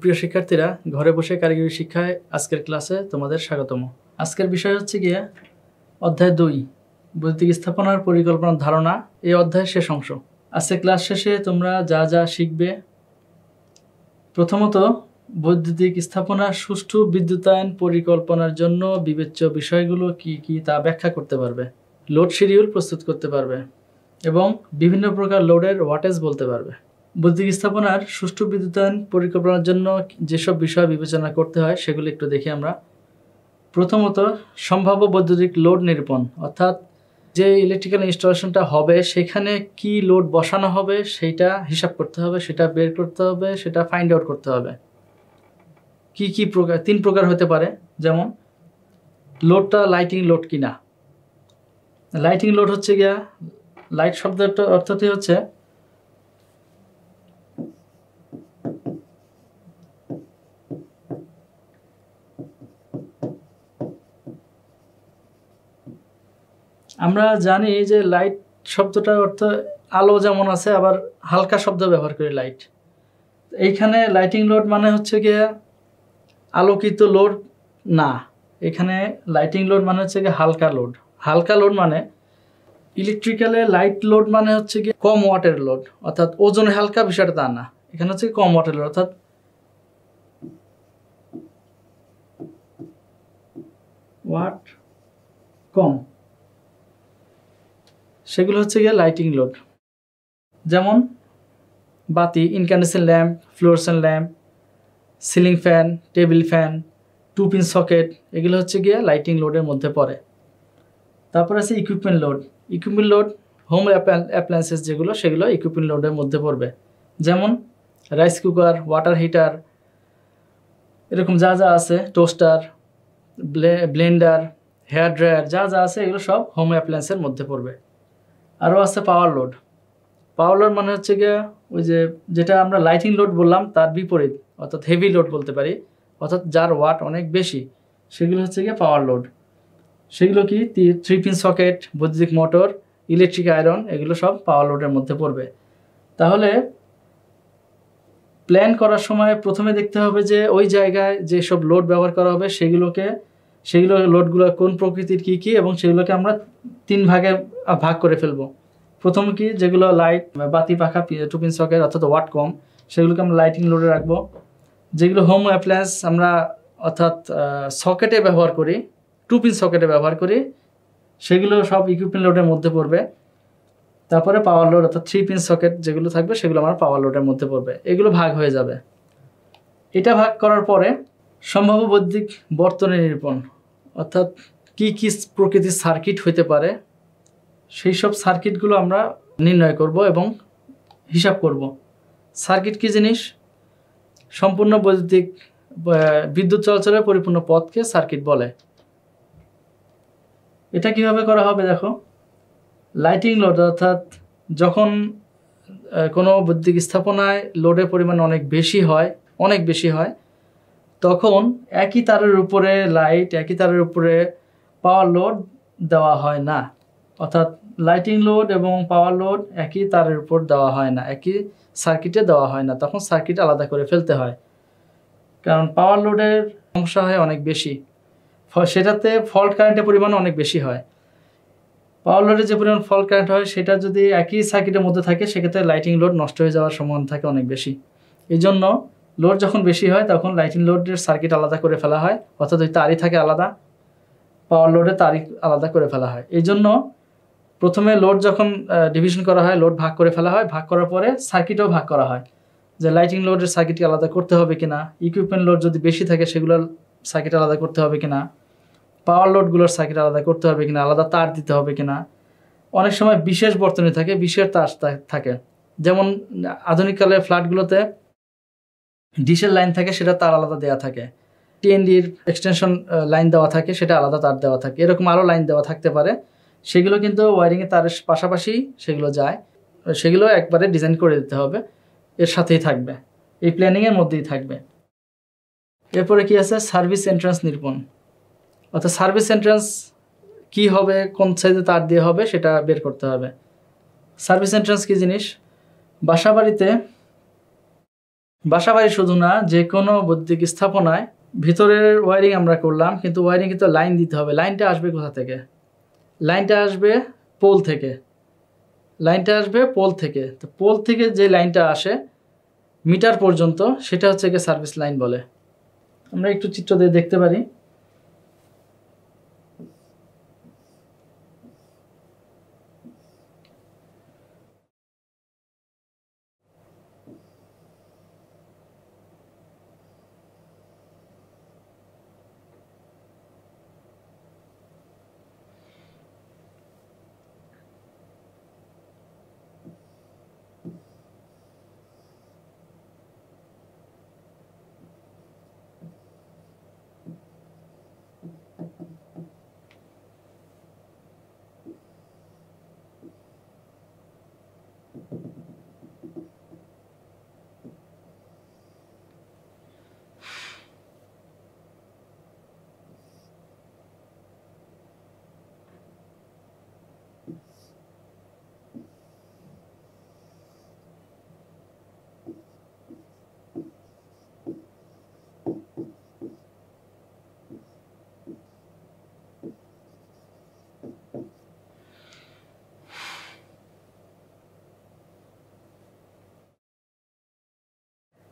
সুপ্রিয় শিক্ষার্থীরা, ঘরে বসে কারিগরি শিক্ষায় আজকের ক্লাসে তোমাদের স্বাগতম। আজকের বিষয় হচ্ছে গিয়ে অধ্যায় 2 বৈদ্যুতিক স্থাপনার পরিকল্পনার ধারণা। এই অধ্যায়ের শেষ অংশ। আজকে ক্লাস শেষে তোমরা যা যা শিখবে, প্রথমত বৈদ্যুতিক স্থাপনার সুষ্ঠু বিদ্যুতায়ন পরিকল্পনার জন্য বিবেচ্য বিষয়গুলো কি কি তা ব্যাখ্যা করতে পারবে, লোড শিডিউল প্রস্তুত করতে পারবে এবং বিভিন্ন প্রকার লোডের ওয়াটেজ বলতে পারবে। বৈদ্যুতিক স্থাপনার সুষ্ঠু বিদ্যুতায়ন পরিকল্পনার জন্য যেসব বিষয় বিবেচনা করতে হয় সেগুলো একটু দেখি আমরা। প্রথমত সম্ভাব্য বৈদ্যুতিক লোড নিরূপণ, অর্থাৎ যে ইলেকট্রিক্যাল ইনস্টলেশনটা হবে সেখানে কি লোড বসানো হবে সেইটা হিসাব করতে হবে, সেটা বের করতে হবে, সেটা ফাইন্ড আউট করতে হবে। কি কি প্রকার, 3 প্রকার হতে পারে। যেমন লোডটা লাইটিং লোড কিনা। লাইটিং লোড হচ্ছে গিয়া, লাইট শব্দটা অর্থটি হচ্ছে আমরা জানি যে লাইট শব্দটার অর্থ আলো যেমন আছে, আবার হালকা শব্দ ব্যবহার করি লাইট। এইখানে লাইটিং লোড মানে হচ্ছে গিয়ে আলোকিত লোড না, এখানে লাইটিং লোড মানে হচ্ছে গিয়ে হালকা লোড। হালকা লোড মানে ইলেকট্রিক্যালে লাইট লোড মানে হচ্ছে গিয়ে কম ওয়াটের লোড, অর্থাৎ ওজনে হালকা, বিষয়টা তা না। এখানে হচ্ছে কম ওয়াটের লোড, অর্থাৎ ওয়াট কম, সেগুলো হচ্ছে গিয়ে লাইটিং লোড। যেমন বাতি, incandescent lamp, fluorescent lamp, ceiling fan, table fan, two pin socket, এগুলো হচ্ছে গিয়ে লাইটিং লোডের মধ্যে পড়ে। তারপর আছে equipment load. Equipment load home appliances যেগুলো, সেগুলো ইকুইপমেন্ট লোডের মধ্যে পড়বে। যেমন রাইস কুকার, ওয়াটার হিটার, এরকম যা যা আছে, টোস্টার, ব্লেন্ডার, হেয়ার ড্রায়ার, যা যা আছে এগুলো সব হোম অ্যাপ্লায়েন্সের মধ্যে পড়বে। আরও আছে পাওয়ার লোড। পাওয়ার লোড মানে হচ্ছে গিয়ে ওই যেটা আমরা লাইটিং লোড বললাম তার বিপরীত, অর্থাৎ হেভি লোড বলতে পারি, অর্থাৎ যার ওয়াট অনেক বেশি, সেগুলো হচ্ছে গিয়ে পাওয়ার লোড। সেগুলো কি 3-পিন সকেট, বৈদ্যুতিক মোটর, ইলেকট্রিক আয়রন, এগুলো সব পাওয়ার লোডের মধ্যে পড়বে। তাহলে প্ল্যান করার সময় প্রথমে দেখতে হবে যে ওই জায়গায় যেসব লোড ব্যবহার করা হবে সেগুলো লোডগুলো কোন প্রকৃতির কি কি, এবং সেগুলোকে আমরা 3 ভাগে ভাগ করে ফেলবো। প্রথম কি, যেগুলো লাইট, বাতি, পাখা, 2-পিন সকেট অর্থাৎ ওয়াট কম, সেগুলোকে আমরা লাইটিং লোডে রাখবো। যেগুলো হোম অ্যাপ্লায়েন্স আমরা অর্থাৎ সকেটে ব্যবহার করি, 2-পিন সকেটে ব্যবহার করি, সেগুলো সব ইকুইপমেন্ট লোডের মধ্যে পড়বে। তারপরে পাওয়ার লোড অর্থাৎ 3-পিন সকেট যেগুলো থাকবে সেগুলো আমার পাওয়ার লোডের মধ্যে পড়বে। এগুলো ভাগ হয়ে যাবে। এটা ভাগ করার পরে সম্ভাব্য বৈদ্যুতিক বর্তনী নিরূপণ, অর্থাৎ কি কি প্রকৃতির সার্কিট হতে পারে সেই সব সার্কিটগুলো আমরা নির্ণয় করব এবং হিসাব করব। সার্কিট কি জিনিস? সম্পূর্ণ বৈদ্যুতিক বিদ্যুৎ চলাচলের পরিপূর্ণ পথকে সার্কিট বলে। এটা কিভাবে করা হবে দেখো। লাইটিং লোড, অর্থাৎ যখন কোনো বৈদ্যুতিক স্থাপনায় লোডের পরিমাণ অনেক বেশি হয়, তখন একই তারের উপরে লাইট, একই তারের উপরে পাওয়ার লোড দেওয়া হয় না। অর্থাৎ লাইটিং লোড এবং পাওয়ার লোড একই তারের উপর দেওয়া হয় না, একই সার্কিটে দেওয়া হয় না। তখন সার্কিট আলাদা করে ফেলতে হয়, কারণ পাওয়ার লোডের সমস্যা হয় অনেক বেশি, সেটাতে ফল্ট কারেন্টের পরিমাণ অনেক বেশি হয়। পাওয়ার লোডের যে পরিমাণ ফল্ট কারেন্ট হয় সেটা যদি একই সার্কিটের মধ্যে থাকে, সেক্ষেত্রে লাইটিং লোড নষ্ট হয়ে যাওয়ার সম্ভাবনা থাকে অনেক বেশি। এই জন্য লোড যখন বেশি হয় তখন লাইটিং লোডের সার্কিট আলাদা করে ফেলা হয়, অর্থাৎ ওই তারই থাকে আলাদা, পাওয়ার লোডের তারই আলাদা করে ফেলা হয়। এই জন্য প্রথমে লোড যখন ডিভিশন করা হয়, লোড ভাগ করে ফেলা হয়, ভাগ করার পরে সার্কিটও ভাগ করা হয়, যে লাইটিং লোডের সার্কিটকে আলাদা করতে হবে কিনা, ইকুইপমেন্ট লোড যদি বেশি থাকে সেগুলোর সার্কিট আলাদা করতে হবে কিনা, পাওয়ার লোডগুলোর সার্কিট আলাদা করতে হবে কিনা, আলাদা তার দিতে হবে কিনা। অনেক সময় বিশেষ বর্তনী থাকে, বিশেষ তার থাকে। যেমন আধুনিককালের ফ্ল্যাটগুলোতে ডিশের লাইন থাকে, সেটা তার আলাদা দেওয়া থাকে। টিএনডির এক্সটেনশন লাইন দেওয়া থাকে, সেটা আলাদা তার দেওয়া থাকে। এরকম আরও লাইন দেওয়া থাকতে পারে, সেগুলো কিন্তু ওয়ারিংয়ে তারের পাশাপাশি সেগুলো যায়, সেগুলো একবারে ডিজাইন করে দিতে হবে, এর সাথেই থাকবে, এই প্ল্যানিংয়ের মধ্যেই থাকবে। এরপরে কি আছে, সার্ভিস এন্ট্রান্স নিরূপণ, অর্থাৎ সার্ভিস এন্ট্রান্স কি হবে, কোন সাইজে তার দিয়ে হবে সেটা বের করতে হবে। সার্ভিস এন্ট্রান্স কি জিনিস? বাসাবাড়িতে বাসাবাড়ি শুধু না, যে কোনো বৈদ্যুতিক স্থাপনায় ভিতরের ওয়্যারিং আমরা করলাম, কিন্তু ওয়্যারিং কিন্তু লাইন দিতে হবে। লাইনটা আসবে কোথা থেকে? লাইনটা আসবে পোল থেকে। তো পোল থেকে যে লাইনটা আসে মিটার পর্যন্ত, সেটা হচ্ছে গিয়ে সার্ভিস লাইন বলে। আমরা একটু চিত্র দিয়ে দেখতে পারি।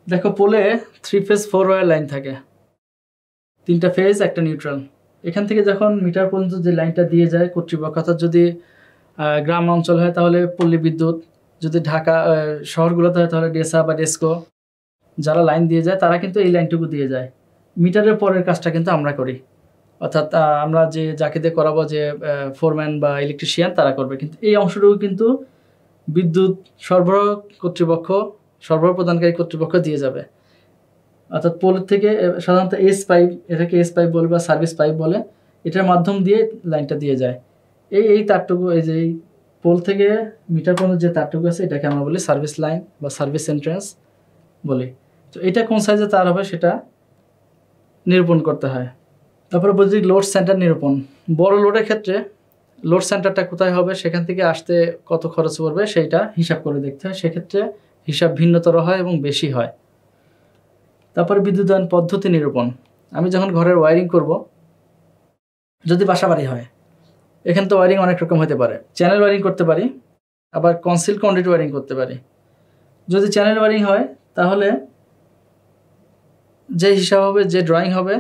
দেখো, পোলে 3 ফেজ 4 ওয়্যার লাইন থাকে, 3টা ফেজ, একটা নিউট্রাল। এখান থেকে যখন মিটার পর্যন্ত যে লাইনটা দিয়ে যায় কর্তৃপক্ষ, অর্থাৎ যদি গ্রাম অঞ্চল হয় তাহলে পল্লী বিদ্যুৎ, যদি ঢাকা শহরগুলোতে হয় তাহলে ডেসা বা ডেস্কো, যারা লাইন দিয়ে যায় তারা কিন্তু এই লাইনটুকু দিয়ে যায়। মিটারের পরের কাজটা কিন্তু আমরা করি, অর্থাৎ আমরা যাকে দিয়ে করাবো, যে ফোরম্যান বা ইলেকট্রিশিয়ান, তারা করবে। কিন্তু এই অংশটুকু কিন্তু বিদ্যুৎ সরবরাহ কর্তৃপক্ষ, সরবরাহ প্রদানকারী কর্তৃপক্ষ দিয়ে যাবে। অর্থাৎ পোল থেকে সাধারণত এস পাইপ, এটাকে এস পাইপ বলে বা সার্ভিস পাইপ বলে, এটার মাধ্যম দিয়ে লাইনটা দিয়ে যায়। এই তারটুকু, এই যে পোল থেকে মিটার পর্যন্ত যে তারটুকু আছে, এটাকে আমরা বলি সার্ভিস লাইন বা সার্ভিস এন্ট্রেন্স বলি। তো এটা কোন সাইজে তার হবে সেটা নিরূপণ করতে হয়। তারপরে বলছি লোড সেন্টার নিরূপণ। বড় লোডের ক্ষেত্রে লোড সেন্টারটা কোথায় হবে, সেখান থেকে আসতে কত খরচ পড়বে, সেইটা হিসাব করে দেখতে হয়। সেক্ষেত্রে হিসাব ভিন্নতর হয় এবং বেশি হয়। তারপরে বিদ্যুতায়ন পদ্ধতি নিরূপণ। আমি যখন ঘরের ওয়্যারিং করব, যদি বাসা বাড়ি হয়, এখানে তো ওয়্যারিং অনেক রকম হতে পারে। চ্যানেল ওয়্যারিং করতে পারি, আবার কনসিল কন্ডুইট ওয়্যারিং করতে পারি। যদি চ্যানেল ওয়্যারিং হয় তাহলে যে হিসাব হবে, যে ড্রয়িং হবে,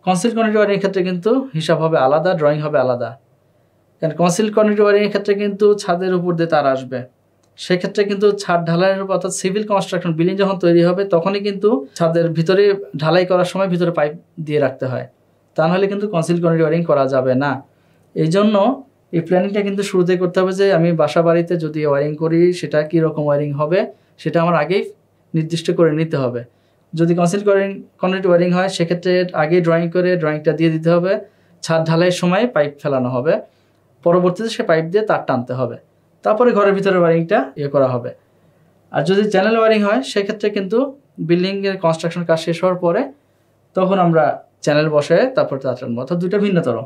কনসিল কন্ডুইট ওয়্যারিংয়ের ক্ষেত্রে কিন্তু হিসাব হবে আলাদা, ড্রয়িং হবে আলাদা। কারণ কনসিল কন্ডুইট ওয়্যারিংয়ের ক্ষেত্রে কিন্তু ছাদের উপর দিয়ে তার আসবে, সেক্ষেত্রে কিন্তু ছাদ ঢালাইয়ের উপর, অর্থাৎ সিভিল কনস্ট্রাকশন বিল্ডিং যখন তৈরি হবে তখনই কিন্তু ছাদের ভিতরে ঢালাই করার সময় ভিতরে পাইপ দিয়ে রাখতে হয়, তা নাহলে কিন্তু কনসিল কন্ডুইট ওয়্যারিং করা যাবে না। এই জন্য এই প্ল্যানিংটা কিন্তু শুরুতেই করতে হবে, যে আমি বাসা বাড়িতে যদি ওয়্যারিং করি সেটা কীরকম ওয়্যারিং হবে সেটা আমার আগেই নির্দিষ্ট করে নিতে হবে। যদি কনসিল কন্ডুইট ওয়্যারিং হয় সেক্ষেত্রে আগেই ড্রয়িং করে ড্রয়িংটা দিয়ে দিতে হবে। ছাদ ঢালাইয়ের সময় পাইপ ফেলানো হবে, পরবর্তীতে সে পাইপ দিয়ে তার টানতে হবে, তারপরে ঘরের ভিতরে ওয়্যারিংটা করা হবে। আর যদি চ্যানেল ওয়্যারিং হয় সেক্ষেত্রে কিন্তু বিল্ডিংয়ের কনস্ট্রাকশন কাজ শেষ হওয়ার পরে তখন আমরা চ্যানেল বসে তারপর তার টানবো, অর্থাৎ দুইটা ভিন্নতর।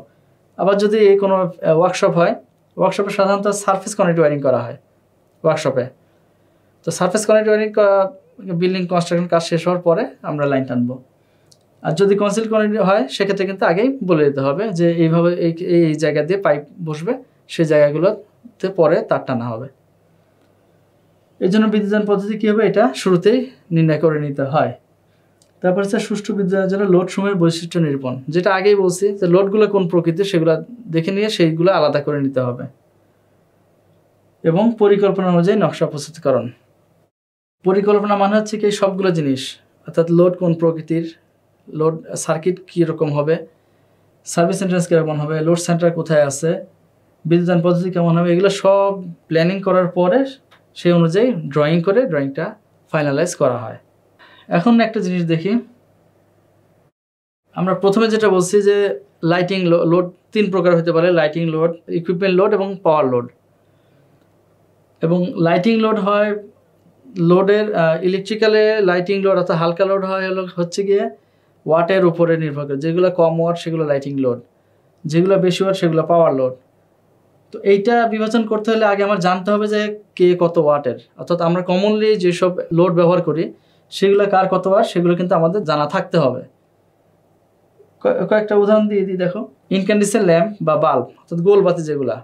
আবার যদি কোনো ওয়ার্কশপ হয়, ওয়ার্কশপে সাধারণত সারফেস কানেক্ট ওয়্যারিং করা হয় ওয়ার্কশপে। তো surface connect wiring building construction কাজ শেষ হওয়ার পরে আমরা লাইন টানবো। আর যদি কনসিল কানেক্ট হয় সেক্ষেত্রে কিন্তু আগেই বলে দিতে হবে যে এইভাবে এই জায়গা দিয়ে পাইপ বসবে, সেই জায়গাগুলোতে পরে তার টানা হবে। এই জন্য বিদ্যুতায়ন পদ্ধতি কী হবে এটা শুরুতেই নির্ণয় করে নিতে হয়। তারপর হচ্ছে সুষ্ঠু বিদ্যুতের জন্য লোড সময়ের বৈশিষ্ট্য নিরূপণ, যেটা আগেই বলছি যে লোডগুলো কোন প্রকৃতির সেগুলো দেখে নিয়ে সেইগুলো আলাদা করে নিতে হবে। এবং পরিকল্পনা অনুযায়ী নকশা প্রস্তুতকরণ। পরিকল্পনা মানে হচ্ছে কি সবগুলো জিনিস, অর্থাৎ লোড কোন প্রকৃতির, লোড সার্কিট কীরকম হবে, সার্ভিস এন্ট্রেন্স কীরকম হবে, লোড সেন্টার কোথায় আছে, বিদ্যুতায়ন পদ্ধতি কেমন হবে, এগুলো সব প্ল্যানিং করার পরে সেই অনুযায়ী ড্রয়িং করে ড্রয়িংটা ফাইনালাইজ করা হয়। এখন একটা জিনিস দেখি, আমরা প্রথমে যেটা বলছি যে লাইটিং লোড 3 প্রকার হতে পারে, লাইটিং লোড, ইকুইপমেন্ট লোড এবং পাওয়ার লোড। এবং লাইটিং লোড হয় লোডের ইলেকট্রিক্যালে লাইটিং লোড, অর্থাৎ হালকা লোড হচ্ছে গিয়ে ওয়াটের উপরে নির্ভর করে, যেগুলো কম ওয়াট সেগুলো লাইটিং লোড, যেগুলো বেশি ওয়াট সেগুলো পাওয়ার লোড। তো এইটা বিভাজন করতে হলে আগে আমার জানতে হবে যে কে কত ওয়াটের, অর্থাৎ আমরা কমনলি যেসব লোড ব্যবহার করি সেগুলো কার কত ওয়াট সেগুলো কিন্তু আমাদের জানা থাকতে হবে। কয়েকটা উদাহরণ দিয়ে দিই দেখো। ইনক্যান্ডেসেন্ট ল্যাম্প বা বাল্ব অর্থাৎ গোল বাতি যেগুলা,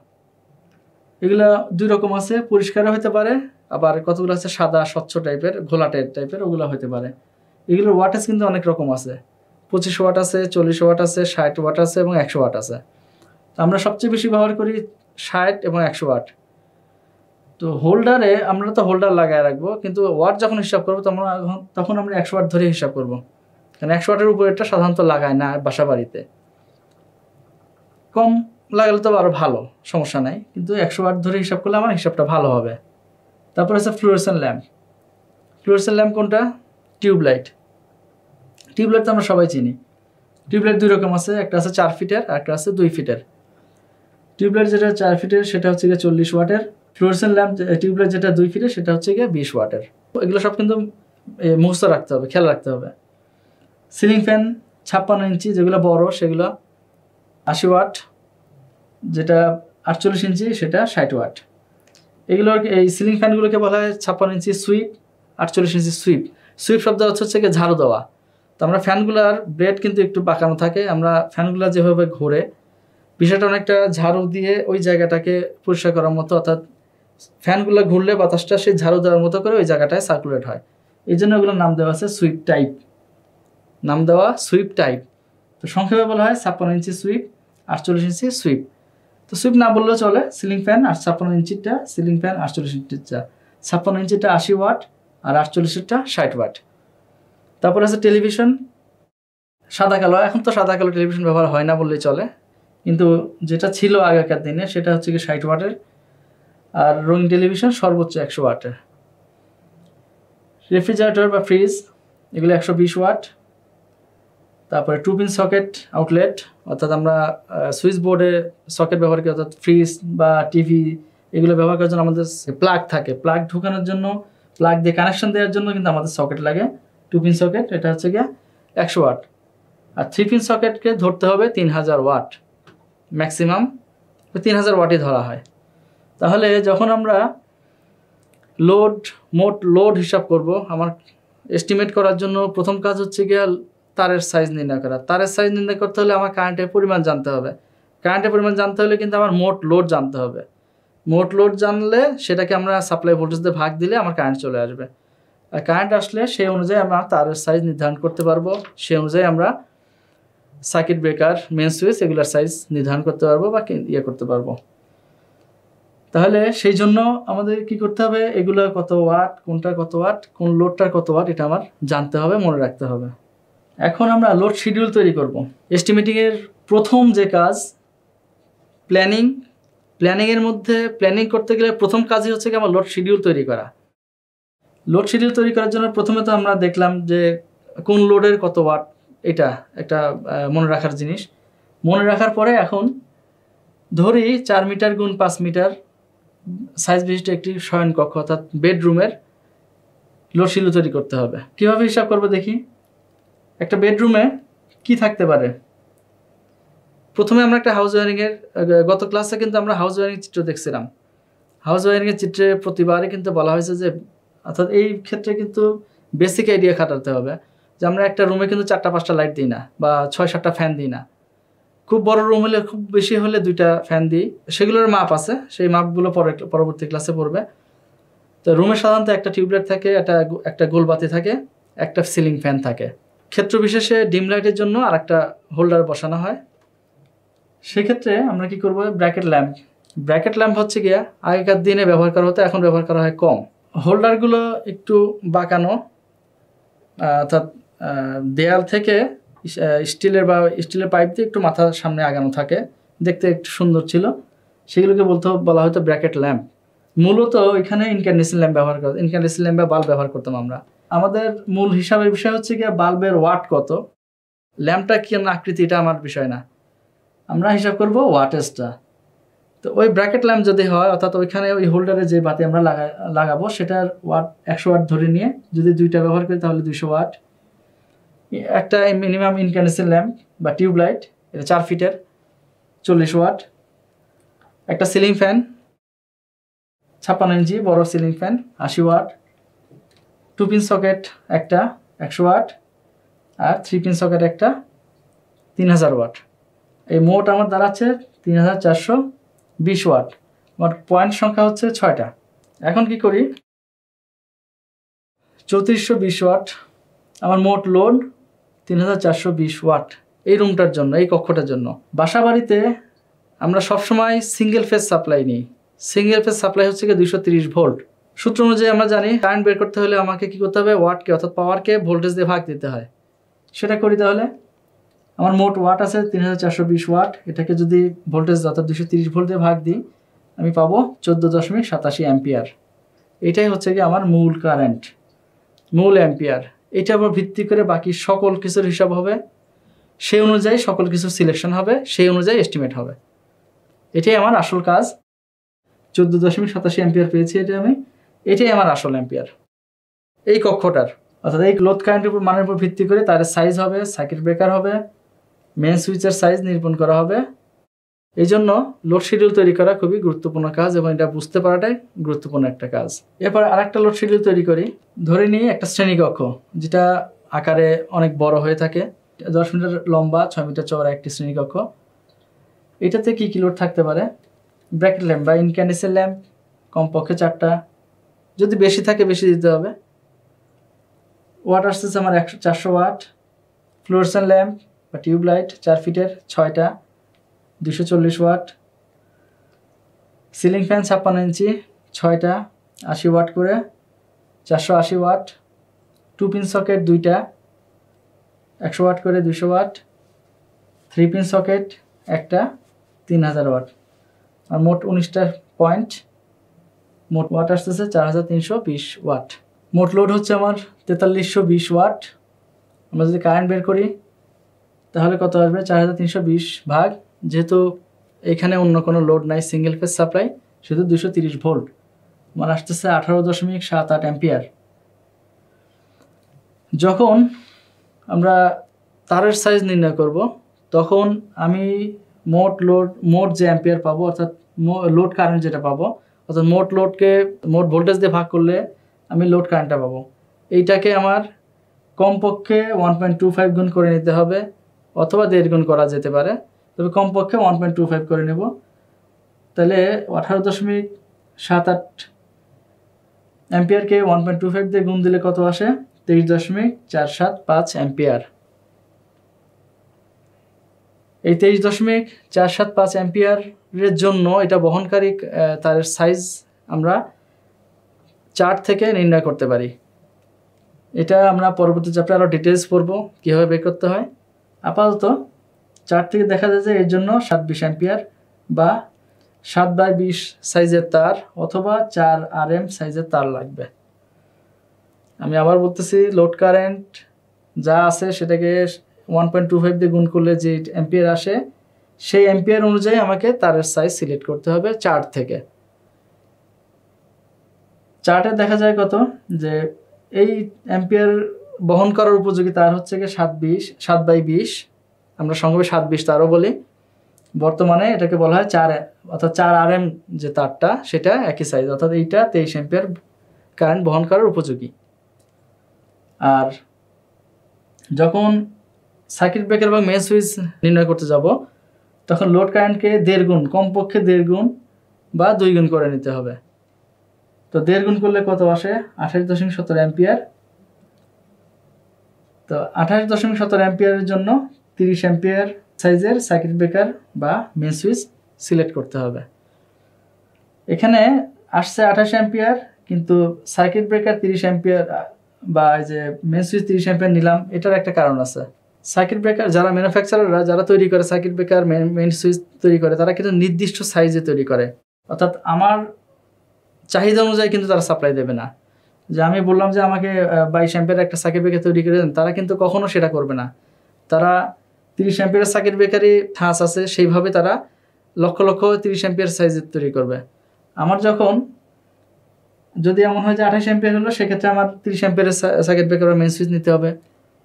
এগুলা দুই রকম আছে, পরিষ্কারও হতে পারে, আবার কতগুলো আছে সাদা স্বচ্ছ টাইপের ঘোলাটে টাইপের, ওগুলো হতে পারে। এগুলোর ওয়াটেজ কিন্তু অনেক রকম আছে, 25 ওয়াট আছে, 40 ওয়াট আছে, 60 ওয়াট আছে এবং 100 ওয়াট আছে। তো আমরা সবচেয়ে বেশি ব্যবহার করি 60 এবং 100 ওয়াট। তো হোল্ডারে আমরা তো হোল্ডার লাগায় রাখবো, কিন্তু ওয়াট যখন হিসাব করবো তখন আমরা 100 ওয়াট ধরে হিসাব করবো, কারণ 100 ওয়াটের উপরে এটা সাধারণত লাগায় না বাসা বাড়িতে। কম লাগালে তো আরও ভালো, সমস্যা নাই, কিন্তু 100 ওয়াট ধরে হিসাব করলে আমার হিসাবটা ভালো হবে। তারপর আছে ফ্লুওরেসেন্ট ল্যাম্প। ফ্লুওরেসেন্ট ল্যাম্প কোনটা? টিউবলাইট। টিউবলাইট তো আমরা সবাই চিনি। টিউবলাইট দুই রকম আছে, একটা আছে 4 ফিটের আর একটা আছে 2 ফিটের। টিউবলাইট যেটা 4 ফিটের সেটা হচ্ছে গিয়ে 40 ওয়াটের, ফ্লুওরেসেন্ট ল্যাম্প টিউবলাইট যেটা 2 ফিটের সেটা হচ্ছে গিয়ে 20 ওয়াটের। এগুলো সব কিন্তু মুখস্থ রাখতে হবে, খেয়াল রাখতে হবে। সিলিং ফ্যান 56 ইঞ্চি যেগুলো বড় সেগুলো 80 ওয়াট, যেটা 48 ইঞ্চি সেটা 60 ওয়াট। এগুলোর এই সিলিং ফ্যানগুলোকে বলা হয় 56 ইঞ্চি সুইপ, 48 ইঞ্চি সুইপ। সুইপ শব্দ হচ্ছে গিয়ে ঝাড়ু দেওয়া। তো আমরা ফ্যানগুলোর ব্লেড কিন্তু একটু বাঁকানো থাকে, আমরা ফ্যানগুলো যেভাবে ঘোরে বিষয়টা অনেকটা ঝাড়ু দিয়ে ওই জায়গাটাকে পরিষ্কার করার মতো, অর্থাৎ ফ্যানগুলো ঘুরলে বাতাসটা সেই ঝাড়ু দেওয়ার মতো করে ওই জায়গাটায় সার্কুলেট হয়। এই জন্য ওগুলোর নাম দেওয়া আছে সুইপ টাইপ, নাম দেওয়া সুইপ টাইপ। তো সংক্ষেপে বলা হয় 56 ইঞ্চি সুইপ, 48 ইঞ্চি সুইপ। তো সুইপ না বললেও চলে। সিলিং ফ্যান আর 56 ইঞ্চিটা সিলিং ফ্যান, 48 ইঞ্চিটা 56 ইঞ্চিটা 80 ওয়াট আর 48টা 60 ওয়াট। তারপর আছে টেলিভিশন, সাদা কালো। এখন তো সাদা কালো টেলিভিশন ব্যবহার হয় না বললেই চলে, কিন্তু যেটা ছিল আগেকার দিনে সেটা হচ্ছে কি 60 ওয়াটের, আর রঙিন টেলিভিশন সর্বোচ্চ 100 ওয়াটের। রেফ্রিজারেটর বা ফ্রিজ এগুলো 120 ওয়াট। তারপরে 2 পিন সকেট আউটলেট, অর্থাৎ আমরা সুইচ বোর্ডে সকেট ব্যবহার করি, অর্থাৎ ফ্রিজ বা টিভি এগুলো ব্যবহার করার জন্য আমাদের প্লাগ থাকে, প্লাগ ঢোকানোর জন্য, প্লাগ দিয়ে কানেকশন দেওয়ার জন্য কিন্তু আমাদের সকেট লাগে। 2 পিন সকেট এটা হচ্ছে গিয়ে 100 ওয়াট, আর 3 পিন সকেটকে ধরতে হবে 3000 ওয়াট, ম্যাক্সিমাম 3000 ওয়াটই ধরা হয়। তাহলে যখন আমরা মোট লোড হিসাব করব, আমার এস্টিমেট করার জন্য প্রথম কাজ হচ্ছে গিয়ে তারের সাইজ নির্ণয় করা। তারের সাইজ নির্ণয় করতে হলে আমার কারেন্টের পরিমাণ জানতে হবে। কারেন্টের পরিমাণ জানতে হলে কিন্তু আমার মোট লোড জানতে হবে। মোট লোড জানলে সেটাকে আমরা সাপ্লাই ভোল্টেজ দিয়ে ভাগ দিলে আমার কারেন্ট চলে আসবে। আর কারেন্ট আসলে সেই অনুযায়ী আমরা তারের সাইজ নির্ধারণ করতে পারবো, সেই অনুযায়ী আমরা সার্কিট ব্রেকার, মেন সুইচ এগুলোর সাইজ নির্ধারণ করতে পারবো বা করতে পারবো। তাহলে সেই জন্য আমাদের কি করতে হবে, এগুলো কত ওয়াট, কোনটা কত ওয়াট, কোন লোডটার কত ওয়াট, এটা আমার জানতে হবে, মনে রাখতে হবে। এখন আমরা লোড শিডিউল তৈরি করব। এস্টিমেটিংয়ের প্রথম যে কাজ প্ল্যানিংয়ের মধ্যে প্ল্যানিং করতে গেলে প্রথম কাজই হচ্ছে কি আমার লোড শিডিউল তৈরি করা। লোড শিডিউল তৈরি করার জন্য প্রথমে তো আমরা দেখলাম যে কোন লোডের কত ওয়াট, এটা একটা মনে রাখার জিনিস। মনে রাখার পরে এখন ধরি 4 মিটার গুণ 5 মিটার সাইজ বিশিষ্ট একটি শয়নকক্ষ অর্থাৎ বেডরুমের লোড শিডিউল তৈরি করতে হবে। কীভাবে হিসাব করবো দেখি। একটা বেডরুমে কি থাকতে পারে? প্রথমে আমরা একটা হাউস ওয়ারিংয়ের, গত ক্লাসে কিন্তু আমরা হাউস ওয়ারিং চিত্র দেখছিলাম। হাউস ওয়ারিংয়ের চিত্রে প্রতিবারই কিন্তু বলা হয়েছে যে, অর্থাৎ এই ক্ষেত্রে কিন্তু বেসিক আইডিয়া খাটাতে হবে যে আমরা একটা রুমে কিন্তু 4টা-5টা লাইট দিই না, বা 6-7টা ফ্যান দিই না। খুব বড় রুম হলে, খুব বেশি হলে 2টা ফ্যান দিই। সেগুলোর মাপ আছে, সেই মাপগুলো পরবর্তী ক্লাসে পড়বে। তো রুমে সাধারণত একটা টিউবলাইট থাকে, একটা গোল বাতি থাকে, একটা সিলিং ফ্যান থাকে। ক্ষেত্র বিশেষে ডিম লাইটের জন্য আর একটা হোল্ডার বসানো হয়। সেক্ষেত্রে আমরা কি করব, ব্র্যাকেট ল্যাম্প হচ্ছে গিয়া আগেকার দিনে ব্যবহার করা হতো, এখন ব্যবহার করা হয় কম। হোল্ডারগুলো একটু বাঁকানো, অর্থাৎ দেয়াল থেকে স্টিলের পাইপ দিয়ে একটু মাথার সামনে আগানো থাকে, দেখতে একটু সুন্দর ছিল। সেগুলোকে বলা হতো ব্র্যাকেট ল্যাম্প। মূলত এখানে ইনক্যান্ডেসেন্ট ল্যাম্প বা বাল্ব ব্যবহার করতাম আমরা। আমাদের মূল হিসাবের বিষয় হচ্ছে গিয়ে বাল্বের ওয়াট কত, ল্যাম্পটা কি আকৃতি এটা আমার বিষয় না, আমরা হিসাব করব ওয়াটেজটা। তো ওই ব্র্যাকেট ল্যাম্প যদি হয়, অর্থাৎ ওইখানে ওই হোল্ডারে যে বাতি আমরা লাগাবো সেটার ওয়াট 100 ওয়াট ধরে নিয়ে যদি 2টা ব্যবহার করি তাহলে 200 ওয়াট। একটা মিনিমাম ইনক্যান্ডেসেন্ট ল্যাম্প বা টিউবলাইট, এটা 4 ফিটের 40 ওয়াট। একটা সিলিং ফ্যান 56 ইঞ্চি বড় ceiling fan 80 watt. 2 pin socket একটা 100 ওয়াট, আর 3 পিন সকেট একটা 3000 ওয়াট। এই মোট আমার দাঁড়াচ্ছে 3420 ওয়াট। আমার পয়েন্ট সংখ্যা হচ্ছে 6টা। এখন কি করি, 3420 ওয়াট আমার মোট লোড, 3420 ওয়াট এই রুমটার জন্য, এই কক্ষটার জন্য। বাসা বাড়িতে আমরা সবসময় সিঙ্গেল ফেজ সাপ্লাই নিই। সিঙ্গেল ফেজ সাপ্লাই হচ্ছে কি 230 ভোল্ট। সূত্র অনুযায়ী আমরা জানি কারেন্ট বের করতে হলে আমাকে কি করতে হবে, ওয়াটকে অর্থাৎ পাওয়ারকে ভোল্টেজ দিয়ে ভাগ দিতে হয়। সেটা করি তাহলে। আমার মোট ওয়াট আছে 3420 ওয়াট, এটাকে যদি ভোল্টেজ অর্থাৎ 230 ভোল্ট দিয়ে ভাগ দিই আমি পাবো 14.87 অ্যাম্পিয়ার। এটাই হচ্ছে কি আমার মূল কারেন্ট, মূল অ্যাম্পিয়ার। এটা আবার ভিত্তি করে বাকি সকল কিছুর হিসাব হবে, সেই অনুযায়ী সকল কিছুর সিলেকশন হবে, সেই অনুযায়ী এস্টিমেট হবে। এটাই আমার আসল কাজ। 14.87 অ্যাম্পিয়ার পেয়েছি এটাই আমার আসল অ্যাম্পিয়ার এই কক্ষটার। অর্থাৎ এই লোড কারেন্টের উপর মানের উপর ভিত্তি করে তার সাইজ হবে, সার্কিট ব্রেকার হবে, মেন সুইচের সাইজ নির্ধারণ করা হবে। এই জন্য লোড শিডিউল তৈরি করা খুবই গুরুত্বপূর্ণ কাজ এবং এটা বুঝতে পারাটাই গুরুত্বপূর্ণ একটা কাজ। এরপর আরেকটা লোড শিডিউল তৈরি করি। ধরে নিই একটা শ্রেণীকক্ষ, যেটা আকারে অনেক বড় হয়ে থাকে, 10 মিটার লম্বা, 6 মিটার চওড়া একটি শ্রেণীকক্ষ। এটাতে কী কী লোড থাকতে পারে, ব্র্যাকেট ল্যাম্প বা ইনক্যান্ডেসেন্ট ল্যাম্প কমপক্ষে 4টা, যদি বেশি থাকে বেশি দিতে হবে। ওয়াট আসতেছে আমার 400 ওয়াট। ফ্লোরসেন্ট ল্যাম্প বা টিউব লাইট 4 ফিটের 6টা, 240 ওয়াট। সিলিং ফ্যান 56 ইঞ্চি 6টা, 80 ওয়াট করে, 480 ওয়াট। 2 পিন সকেট 2টা, 100 ওয়াট করে, 200 ওয়াট। 3 পিন সকেট একটা, 3000 ওয়াট। আর মোট 19টা পয়েন্ট, মোট ওয়াট আসতেছে 4320 ওয়াট। মোট লোড হচ্ছে আমার 4320 ওয়াট। আমরা যদি কারেন্ট বের করি তাহলে কত আসবে, 4320 ভাগ, যেহেতু এখানে অন্য কোনো লোড নাই, সিঙ্গেল ফেজ সাপ্লাই, শুধু 230 ভোল্ট, আমার আসতেছে 18.78 অ্যাম্পিয়ার। যখন আমরা তারের সাইজ নির্ণয় করব তখন আমি মোট যে অ্যাম্পিয়ার পাবো, অর্থাৎ লোড কারেন্ট যেটা পাবো, অর্থাৎ মোট লোডকে মোট ভোল্টেজ দিয়ে ভাগ করলে আমি লোড কারেন্টটা পাবো। এইটাকে আমার কমপক্ষে 1.25 গুণ করে নিতে হবে, অথবা 1.5 গুণ করা যেতে পারে, তবে কমপক্ষে 1.25 করে নেব। তাহলে 18.78 অ্যাম্পিয়ারকে 1.25 দিয়ে গুণ দিলে কত আসে, 23.475 অ্যাম্পিয়ার। এই 23.475 অ্যাম্পিয়ারের জন্য এটা বহনকারী তারের সাইজ আমরা চার্ট থেকে নির্ণয় করতে পারি। এটা আমরা পরবর্তী চ্যাপ্টারে আরও ডিটেলস পড়ব কীভাবে বের করতে হয়। আপাতত চার্ট থেকে দেখা যায় যে এর জন্য 720 অ্যাম্পিয়ার বা 7/20 সাইজের তার অথবা 4 RM সাইজের তার লাগবে। আমি আবার বলতেছি, লোড কারেন্ট যা আছে সেটাকে 1.25 দিয়ে গুণ করলে যে অ্যাম্পিয়ার আসে, সেই অ্যাম্পিয়ার অনুযায়ী আমাকে তারের সাইজ সিলেক্ট করতে হবে চার্ট থেকে। চার্টে দেখা যায় কত, যে এই অ্যাম্পিয়ার বহন করার উপযোগী তার হচ্ছে গিয়ে 7/20, আমরা সংক্ষেপে 720 তারও বলি। বর্তমানে এটাকে বলা হয় 4, অর্থাৎ 4 RM যে তারটা সেটা একই সাইজ, অর্থাৎ এইটা 23 অ্যাম্পিয়ার কারেন্ট বহন করার উপযোগী। আর যখন সার্কিট ব্রেকার এবং মেইন সুইচ নির্ণয় করতে যাব তখন লোড কারেন্টকে 1.5 গুণ, কমপক্ষে 1.5 গুণ বা 2 গুণ করে নিতে হবে। তো 1.5 গুণ করলে কত আসে, 28.17 অ্যাম্পিয়ার। তো 28.17 অ্যাম্পিয়ারের জন্য 30 অ্যাম্পিয়ার সাইজের সার্কিট ব্রেকার বা মেইন সুইচ সিলেক্ট করতে হবে। এখানে আসছে 28 অ্যাম্পিয়ার, কিন্তু সার্কিট ব্রেকার 30 অ্যাম্পিয়ার বা এই যে মেইন সুইচ 30 অ্যাম্পিয়ার নিলাম, এটার একটা কারণ আছে। সার্কিট ব্রেকার যারা ম্যানুফ্যাকচারাররা যারা তৈরি করে, সার্কিট ব্রেকার মেইন সুইচ তৈরি করে, তারা কিন্তু নির্দিষ্ট সাইজে তৈরি করে, অর্থাৎ আমার চাহিদা অনুযায়ী কিন্তু তারা সাপ্লাই দেবে না। যে আমি বললাম যে আমাকে 22 অ্যাম্পিয়ার একটা সার্কিট ব্রেকার তৈরি করে দেন, তারা কিন্তু কখনো সেটা করবে না। তারা 30 অ্যাম্পিয়ারের সার্কিট ব্রেকারই ঠাঁস আছে, সেইভাবে তারা লক্ষ লক্ষ 30 অ্যাম্পিয়ার সাইজের তৈরি করবে। আমার যখন যদি এমন হয় যে 28 অ্যাম্পিয়ার হলো, সেক্ষেত্রে আমার 30 অ্যাম্পিয়ারের সার্কিট ব্রেকার বা মেইন সুইচ নিতে হবে।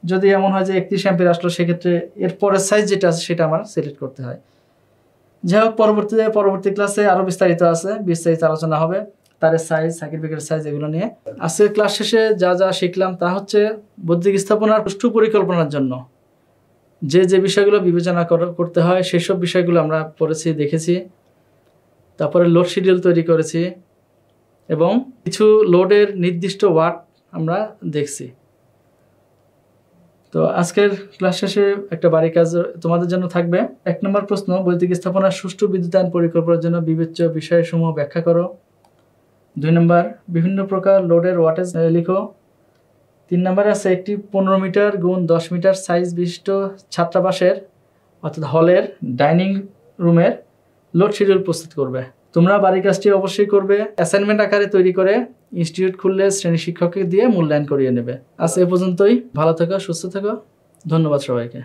যদি এমন হয় যে 31 অ্যাম্পিয়ার আসলো, সেক্ষেত্রে এর পরের সাইজ যেটা আছে সেটা আমার সিলেক্ট করতে হয়। যাই হোক, পরবর্তী ক্লাসে আরও বিস্তারিত আলোচনা হবে। তারের সাইজ, সার্কিট ব্রেকারের সাইজ, এগুলো নিয়ে। আজকের ক্লাস শেষে যা যা শিখলাম তা হচ্ছে বৈদ্যুতিক স্থাপনার সুষ্ঠু পরিকল্পনার জন্য যে যে বিষয়গুলো বিবেচনা করতে হয় সেসব বিষয়গুলো আমরা পড়েছি, দেখেছি। তারপরে লোড শিডিউল তৈরি করেছি এবং কিছু লোডের নির্দিষ্ট ওয়াট আমরা দেখছি। তো আজকের ক্লাস শেষে একটা বাড়ি কাজ তোমাদের জন্য থাকবে। 1 নম্বর প্রশ্ন, বৈদ্যুতিক স্থাপনার সুষ্ঠু বিদ্যুতায়ন পরিকল্পনার জন্য বিবেচ্য বিষয়সমূহ ব্যাখ্যা করো। 2 নম্বর, বিভিন্ন প্রকার লোডের ওয়াটেজ লিখো। 3 নম্বরে আছে একটি 15 মিটার গুণ 10 মিটার সাইজ বিশিষ্ট ছাত্রাবাসের অর্থাৎ হলের ডাইনিং রুমের লোড শিডিউল প্রস্তুত করবে। তোমরা বাড়ির কাজটি অবশ্যই করবে, অ্যাসাইনমেন্ট আকারে তৈরি করে ইনস্টিটিউট খুললে শ্রেণী শিক্ষককে দিয়ে মূল্যায়ন করিয়ে নেবে। আজ এ পর্যন্তই। ভালো থেকো, সুস্থ থেকো। ধন্যবাদ সবাইকে।